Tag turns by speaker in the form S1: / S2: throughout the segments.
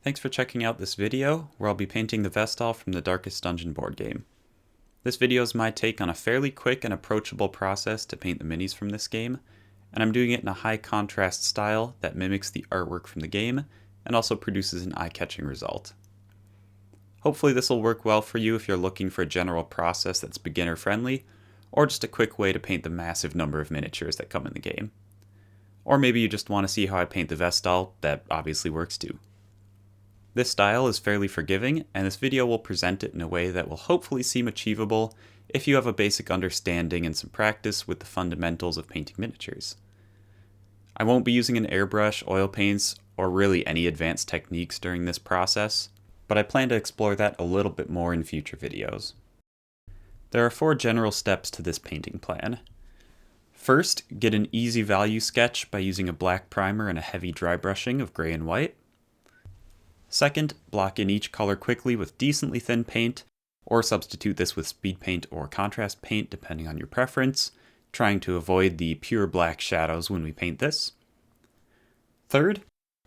S1: Thanks for checking out this video, where I'll be painting the Vestal from the Darkest Dungeon board game. This video is my take on a fairly quick and approachable process to paint the minis from this game, and I'm doing it in a high contrast style that mimics the artwork from the game, and also produces an eye-catching result. Hopefully this will work well for you if you're looking for a general process that's beginner friendly, or just a quick way to paint the massive number of miniatures that come in the game. Or maybe you just want to see how I paint the Vestal, that obviously works too. This style is fairly forgiving, and this video will present it in a way that will hopefully seem achievable if you have a basic understanding and some practice with the fundamentals of painting miniatures. I won't be using an airbrush, oil paints, or really any advanced techniques during this process, but I plan to explore that a little bit more in future videos. There are 4 general steps to this painting plan. First, get an easy value sketch by using a black primer and a heavy dry brushing of gray and white. Second, block in each color quickly with decently thin paint, or substitute this with speed paint or contrast paint depending on your preference, trying to avoid the pure black shadows when we paint this. Third,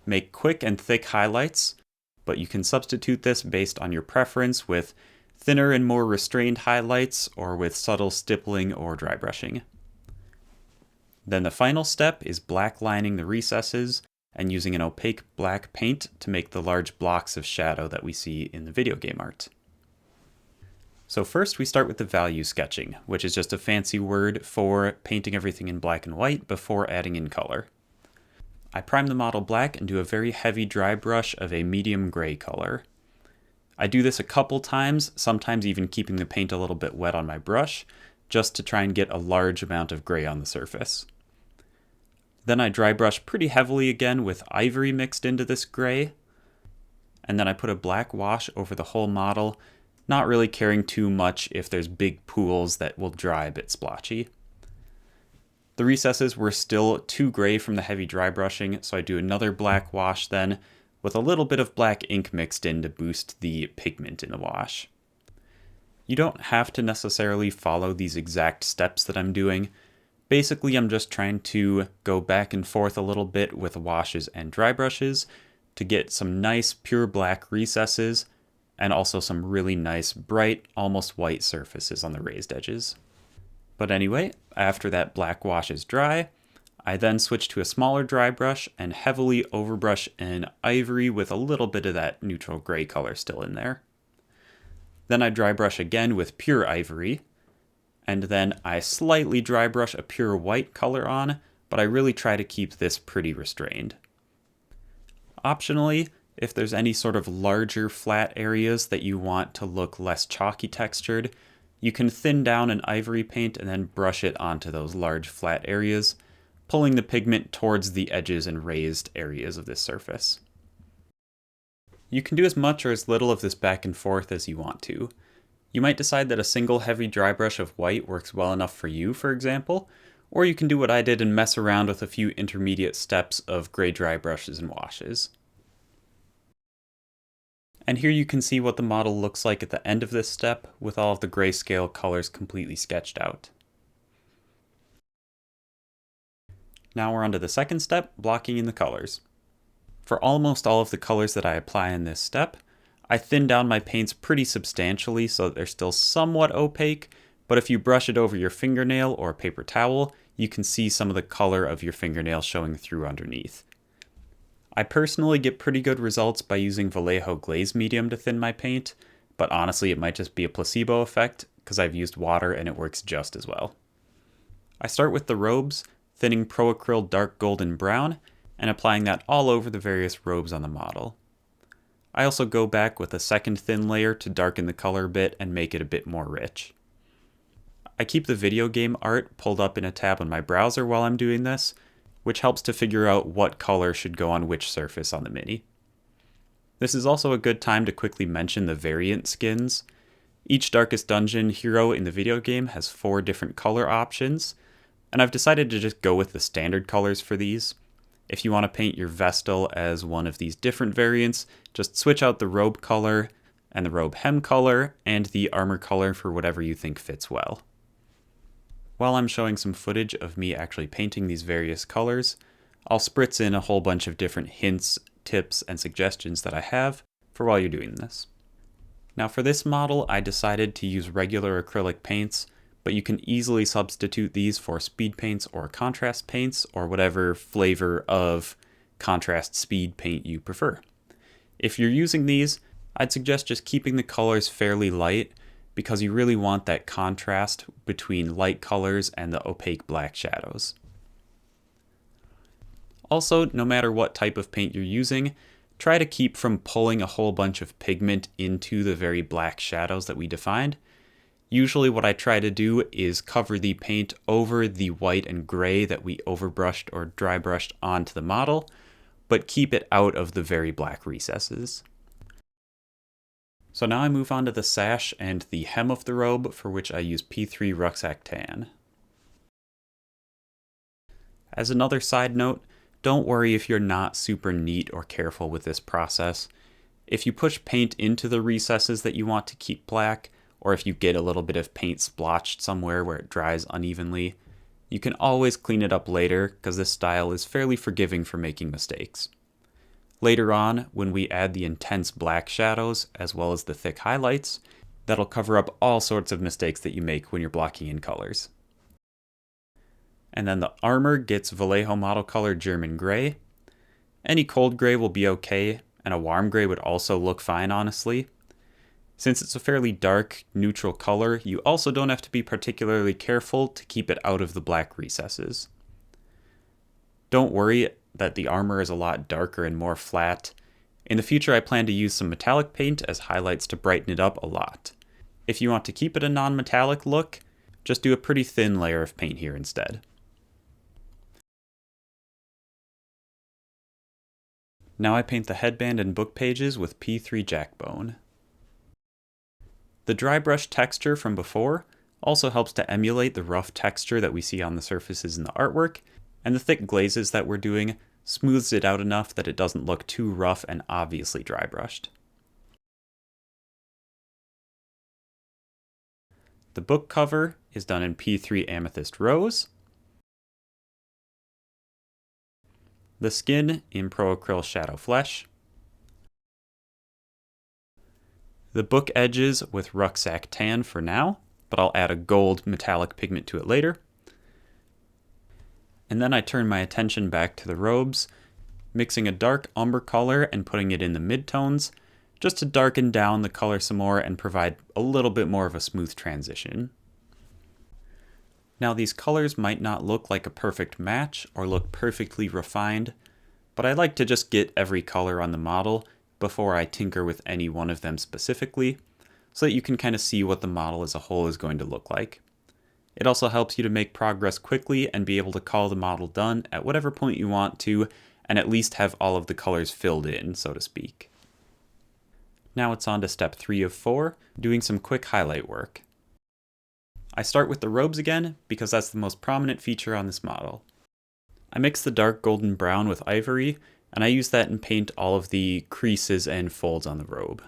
S1: make quick and thick highlights, but you can substitute this based on your preference with thinner and more restrained highlights or with subtle stippling or dry brushing. Then the final step is black lining the recesses and using an opaque black paint to make the large blocks of shadow that we see in the video game art. So first we start with the value sketching, which is just a fancy word for painting everything in black and white before adding in color. I prime the model black and do a very heavy dry brush of a medium gray color. I do this a couple times, sometimes even keeping the paint a little bit wet on my brush, just to try and get a large amount of gray on the surface. Then I dry brush pretty heavily again with ivory mixed into this gray. And then I put a black wash over the whole model, not really caring too much if there's big pools that will dry a bit splotchy. The recesses were still too gray from the heavy dry brushing, so I do another black wash then, with a little bit of black ink mixed in to boost the pigment in the wash. You don't have to necessarily follow these exact steps that I'm doing. Basically, I'm just trying to go back and forth a little bit with washes and dry brushes to get some nice pure black recesses and also some really nice bright, almost white surfaces on the raised edges. But anyway, after that black wash is dry, I then switch to a smaller dry brush and heavily overbrush in ivory with a little bit of that neutral gray color still in there. Then I dry brush again with pure ivory, and then I slightly dry brush a pure white color on, but I really try to keep this pretty restrained. Optionally, if there's any sort of larger flat areas that you want to look less chalky textured, you can thin down an ivory paint and then brush it onto those large flat areas, pulling the pigment towards the edges and raised areas of this surface. You can do as much or as little of this back and forth as you want to. You might decide that a single heavy dry brush of white works well enough for you, for example, or you can do what I did and mess around with a few intermediate steps of gray dry brushes and washes. And here you can see what the model looks like at the end of this step, with all of the grayscale colors completely sketched out. Now we're on to the second step, blocking in the colors. For almost all of the colors that I apply in this step, I thin down my paints pretty substantially so that they're still somewhat opaque, but if you brush it over your fingernail or a paper towel, you can see some of the color of your fingernail showing through underneath. I personally get pretty good results by using Vallejo glaze medium to thin my paint, but honestly it might just be a placebo effect because I've used water and it works just as well. I start with the robes, thinning Pro-Acryl dark golden brown, and applying that all over the various robes on the model. I also go back with a second thin layer to darken the color a bit and make it a bit more rich. I keep the video game art pulled up in a tab on my browser while I'm doing this, which helps to figure out what color should go on which surface on the mini. This is also a good time to quickly mention the variant skins. Each Darkest Dungeon hero in the video game has 4 different color options, and I've decided to just go with the standard colors for these. If you want to paint your Vestal as one of these different variants, just switch out the robe color and the robe hem color and the armor color for whatever you think fits well. While I'm showing some footage of me actually painting these various colors, I'll spritz in a whole bunch of different hints tips and suggestions that I have for while you're doing this. Now for this model, I decided to use regular acrylic paints, but you can easily substitute these for speed paints or contrast paints or whatever flavor of contrast speed paint you prefer. If you're using these, I'd suggest just keeping the colors fairly light because you really want that contrast between light colors and the opaque black shadows. Also, no matter what type of paint you're using, try to keep from pulling a whole bunch of pigment into the very black shadows that we defined. Usually what I try to do is cover the paint over the white and gray that we overbrushed or dry brushed onto the model, but keep it out of the very black recesses. So now I move on to the sash and the hem of the robe, for which I use P3 Rucksack Tan. As another side note, don't worry if you're not super neat or careful with this process. If you push paint into the recesses that you want to keep black, or if you get a little bit of paint splotched somewhere where it dries unevenly, you can always clean it up later because this style is fairly forgiving for making mistakes. Later on, when we add the intense black shadows as well as the thick highlights, that'll cover up all sorts of mistakes that you make when you're blocking in colors. And then the armor gets Vallejo model color German gray. Any cold gray will be okay, and a warm gray would also look fine, honestly. Since it's a fairly dark, neutral color, you also don't have to be particularly careful to keep it out of the black recesses. Don't worry that the armor is a lot darker and more flat. In the future, I plan to use some metallic paint as highlights to brighten it up a lot. If you want to keep it a non-metallic look, just do a pretty thin layer of paint here instead. Now I paint the headband and book pages with P3 Jackbone. The dry brush texture from before also helps to emulate the rough texture that we see on the surfaces in the artwork, and the thick glazes that we're doing smooths it out enough that it doesn't look too rough and obviously dry brushed. The book cover is done in P3 Amethyst Rose. The skin in Pro Acryl Shadow Flesh. The book edges with Rucksack Tan for now, but I'll add a gold metallic pigment to it later. And then I turn my attention back to the robes, mixing a dark umber color and putting it in the midtones, just to darken down the color some more and provide a little bit more of a smooth transition. Now these colors might not look like a perfect match or look perfectly refined, but I like to just get every color on the model before I tinker with any one of them specifically, so that you can kind of see what the model as a whole is going to look like. It also helps you to make progress quickly and be able to call the model done at whatever point you want to, and at least have all of the colors filled in, so to speak. Now it's on to step 3 of 4, doing some quick highlight work. I start with the robes again, because that's the most prominent feature on this model. I mix the dark golden brown with ivory, and I use that and paint all of the creases and folds on the robe.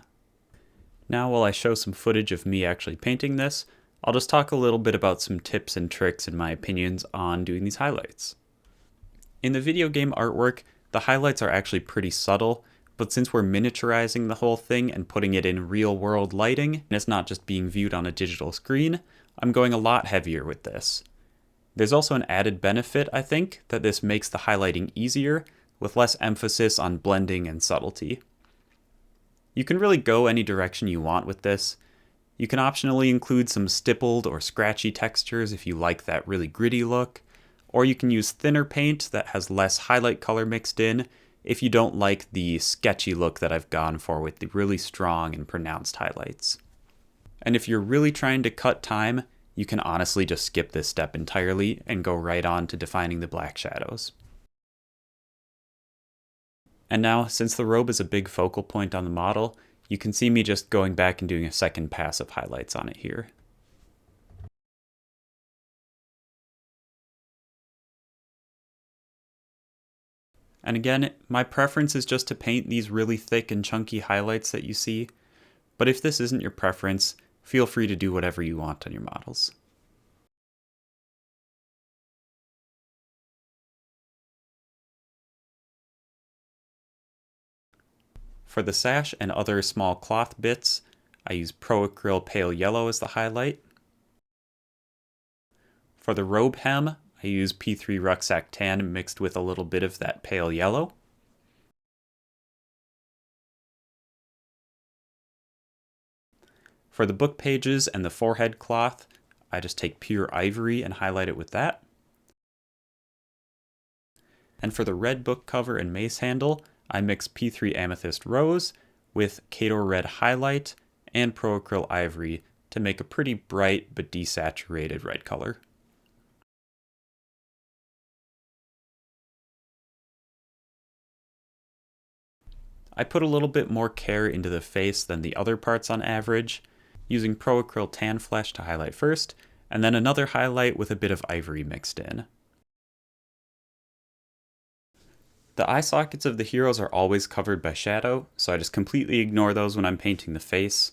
S1: Now while I show some footage of me actually painting this, I'll just talk a little bit about some tips and tricks and my opinions on doing these highlights. In the video game artwork, the highlights are actually pretty subtle, but since we're miniaturizing the whole thing and putting it in real-world lighting, and it's not just being viewed on a digital screen, I'm going a lot heavier with this. There's also an added benefit, I think, that this makes the highlighting easier, with less emphasis on blending and subtlety. You can really go any direction you want with this. You can optionally include some stippled or scratchy textures if you like that really gritty look, or you can use thinner paint that has less highlight color mixed in if you don't like the sketchy look that I've gone for with the really strong and pronounced highlights. And if you're really trying to cut time, you can honestly just skip this step entirely and go right on to defining the black shadows. And now, since the robe is a big focal point on the model, you can see me just going back and doing a second pass of highlights on it here. And again, my preference is just to paint these really thick and chunky highlights that you see, but if this isn't your preference, feel free to do whatever you want on your models. For the sash and other small cloth bits, I use Pro Acryl Pale Yellow as the highlight. For the robe hem, I use P3 Rucksack Tan mixed with a little bit of that pale yellow. For the book pages and the forehead cloth, I just take pure ivory and highlight it with that. And for the red book cover and mace handle, I mix P3 Amethyst Rose with Kato Red Highlight and Pro Acryl Ivory to make a pretty bright but desaturated red color. I put a little bit more care into the face than the other parts on average, using Pro Acryl Tan Flesh to highlight first, and then another highlight with a bit of ivory mixed in. The eye sockets of the heroes are always covered by shadow, so I just completely ignore those when I'm painting the face.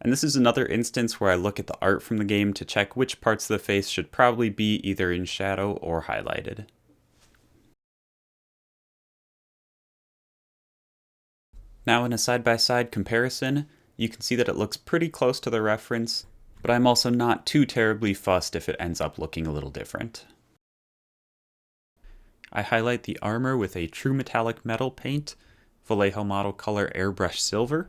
S1: And this is another instance where I look at the art from the game to check which parts of the face should probably be either in shadow or highlighted. Now in a side-by-side comparison, you can see that it looks pretty close to the reference, but I'm also not too terribly fussed if it ends up looking a little different. I highlight the armor with a true metallic metal paint, Vallejo model color airbrush silver,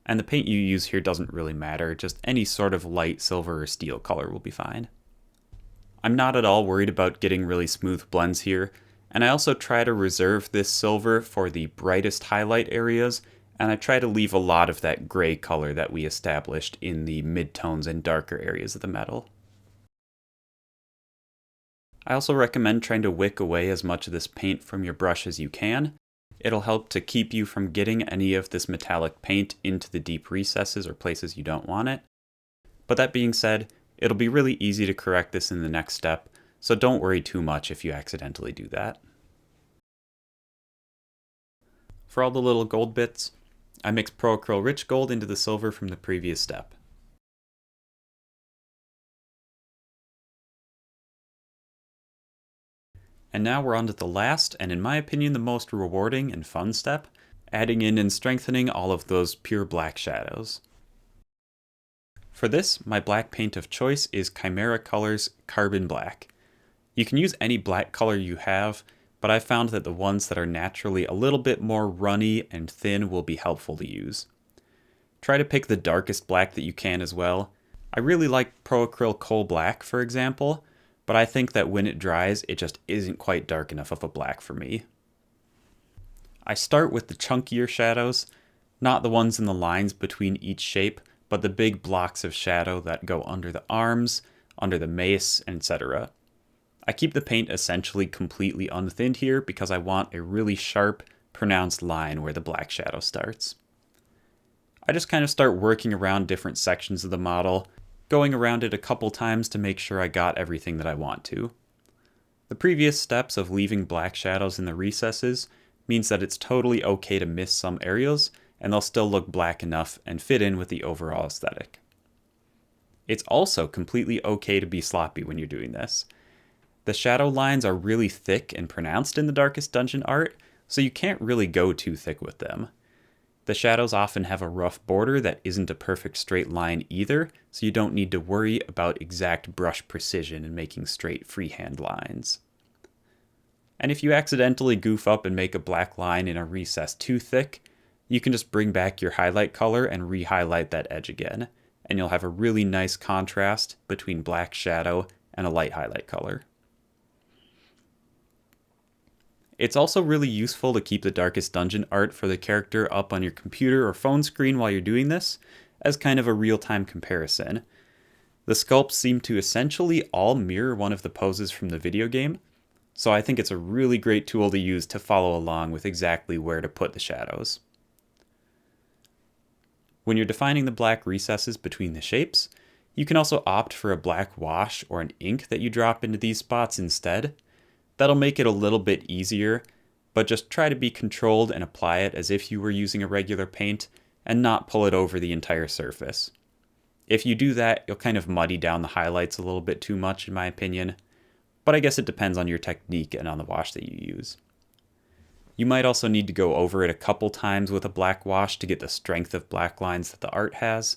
S1: and the paint you use here doesn't really matter, just any sort of light silver or steel color will be fine. I'm not at all worried about getting really smooth blends here, and I also try to reserve this silver for the brightest highlight areas, and I try to leave a lot of that gray color that we established in the midtones and darker areas of the metal. I also recommend trying to wick away as much of this paint from your brush as you can. It'll help to keep you from getting any of this metallic paint into the deep recesses or places you don't want it. But that being said, it'll be really easy to correct this in the next step, so don't worry too much if you accidentally do that. For all the little gold bits, I mix Pro Acryl Rich Gold into the silver from the previous step. And now we're on to the last, and in my opinion the most rewarding and fun step, adding in and strengthening all of those pure black shadows. For this, my black paint of choice is Chimera Colors Carbon Black. You can use any black color you have, but I found that the ones that are naturally a little bit more runny and thin will be helpful to use. Try to pick the darkest black that you can as well. I really like Pro Acryl Coal Black, for example, but I think that when it dries, it just isn't quite dark enough of a black for me. I start with the chunkier shadows, not the ones in the lines between each shape, but the big blocks of shadow that go under the arms, under the mace, etc. I keep the paint essentially completely unthinned here because I want a really sharp, pronounced line where the black shadow starts. I just kind of start working around different sections of the model, going around it a couple times to make sure I got everything that I want to. The previous steps of leaving black shadows in the recesses means that it's totally okay to miss some areas, and they'll still look black enough and fit in with the overall aesthetic. It's also completely okay to be sloppy when you're doing this. The shadow lines are really thick and pronounced in the Darkest Dungeon art, so you can't really go too thick with them. The shadows often have a rough border that isn't a perfect straight line either, so you don't need to worry about exact brush precision in making straight freehand lines. And if you accidentally goof up and make a black line in a recess too thick, you can just bring back your highlight color and re-highlight that edge again, and you'll have a really nice contrast between black shadow and a light highlight color. It's also really useful to keep the Darkest Dungeon art for the character up on your computer or phone screen while you're doing this, as kind of a real-time comparison. The sculpts seem to essentially all mirror one of the poses from the video game, so I think it's a really great tool to use to follow along with exactly where to put the shadows. When you're defining the black recesses between the shapes, you can also opt for a black wash or an ink that you drop into these spots instead. That'll make it a little bit easier, but just try to be controlled and apply it as if you were using a regular paint and not pull it over the entire surface. If you do that, you'll kind of muddy down the highlights a little bit too much in my opinion, but I guess it depends on your technique and on the wash that you use. You might also need to go over it a couple times with a black wash to get the strength of black lines that the art has,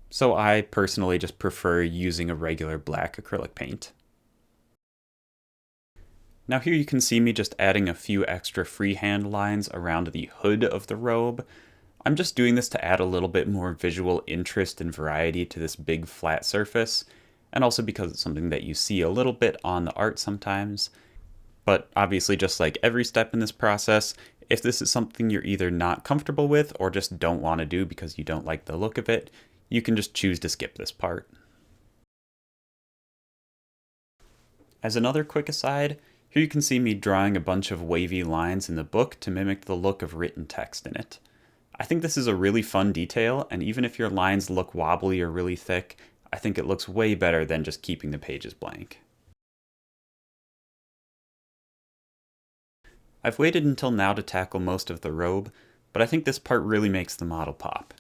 S1: so I personally just prefer using a regular black acrylic paint. Now here you can see me just adding a few extra freehand lines around the hood of the robe. I'm just doing this to add a little bit more visual interest and variety to this big flat surface, and also because it's something that you see a little bit on the art sometimes. But obviously, just like every step in this process, if this is something you're either not comfortable with or just don't want to do because you don't like the look of it, you can just choose to skip this part. As another quick aside, here you can see me drawing a bunch of wavy lines in the book to mimic the look of written text in it. I think this is a really fun detail, and even if your lines look wobbly or really thick, I think it looks way better than just keeping the pages blank. I've waited until now to tackle most of the robe, but I think this part really makes the model pop.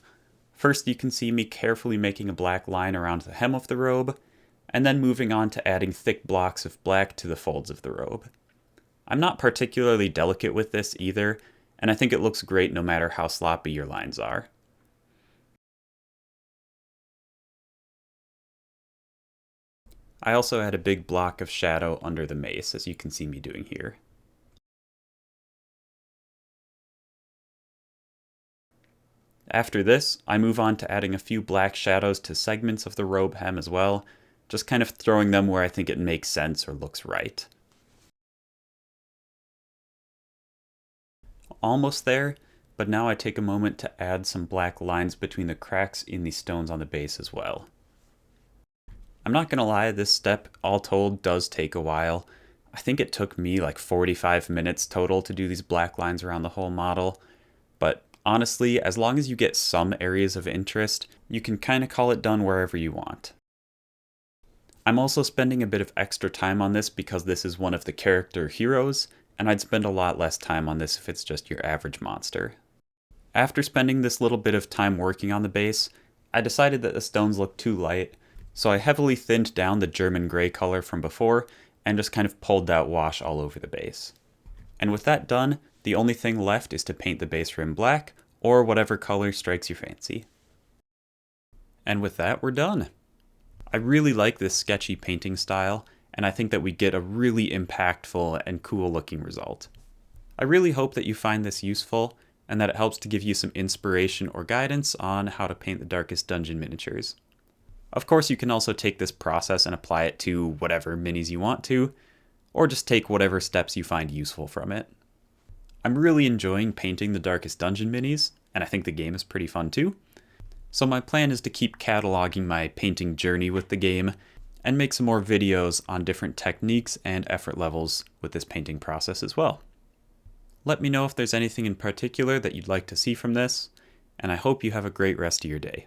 S1: First, you can see me carefully making a black line around the hem of the robe, and then moving on to adding thick blocks of black to the folds of the robe. I'm not particularly delicate with this either, and I think it looks great no matter how sloppy your lines are. I also add a big block of shadow under the mace, as you can see me doing here. After this, I move on to adding a few black shadows to segments of the robe hem as well, just kind of throwing them where I think it makes sense or looks right. Almost there, but now I take a moment to add some black lines between the cracks in the stones on the base as well. I'm not gonna lie, this step, all told, does take a while. I think it took me like 45 minutes total to do these black lines around the whole model, but honestly, as long as you get some areas of interest, you can kind of call it done wherever you want. I'm also spending a bit of extra time on this because this is one of the character heroes, and I'd spend a lot less time on this if it's just your average monster. After spending this little bit of time working on the base, I decided that the stones looked too light, so I heavily thinned down the German gray color from before and just kind of pulled that wash all over the base. And with that done, the only thing left is to paint the base rim black, or whatever color strikes your fancy. And with that, we're done. I really like this sketchy painting style, and I think that we get a really impactful and cool looking result. I really hope that you find this useful, and that it helps to give you some inspiration or guidance on how to paint the Darkest Dungeon miniatures. Of course, you can also take this process and apply it to whatever minis you want to, or just take whatever steps you find useful from it. I'm really enjoying painting the Darkest Dungeon minis, and I think the game is pretty fun too. So my plan is to keep cataloging my painting journey with the game, and make some more videos on different techniques and effort levels with this painting process as well. Let me know if there's anything in particular that you'd like to see from this, and I hope you have a great rest of your day.